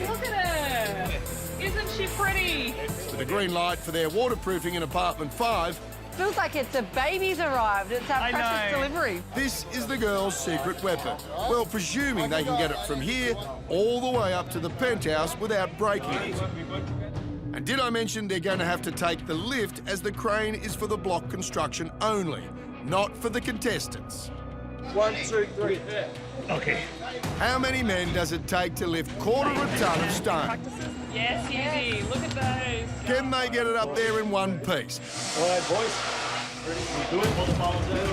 Look at her. Isn't she pretty? With a green light for their waterproofing in apartment 5, Feels like it's a baby's arrived. It's our precious delivery. this is the girls' secret weapon. Well, presuming they can get it from here all the way up to the penthouse without breaking it. And did I mention they're going to have to take the lift, as the crane is for the block construction only, not for the contestants? 1, 2, 3. Okay. How many men does it take to lift quarter of a tonne of stone? Yes, easy. Look at those. Can they get it up there in one piece? All right, boys. Ready? We do it. Hold the palms there.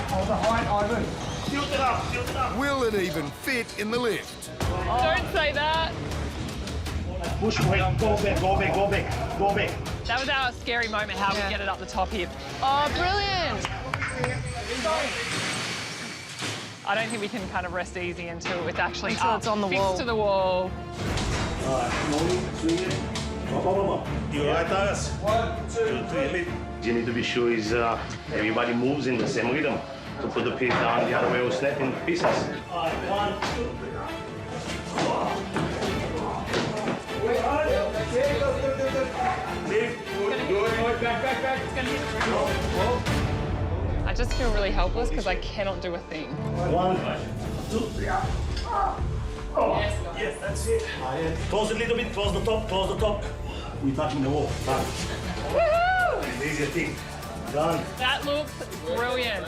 Hold the height, Ivan. Tilt it up. Tilt it up. Will it even fit in the lift? Don't say that. Push away. Go back. Go back. Go back. Go back. That was our scary moment, how we get it up the top here. Oh, brilliant. I don't think we can kind of rest easy until it's actually Until up, it's on the fixed wall. to the wall. All right. Swing it. You all right, Taras? 1, 2, 3. You need to be sure everybody moves in the same rhythm to put the piece down. The other way will snap in pieces. All right. 1, 2. Back. I just feel really helpless because I cannot do a thing. 1, 2, 3. Oh, yes, that's it. Close a little bit, close the top, close the top. We're touching the wall. Done. Woohoo! Easier thing. Done. That looks brilliant.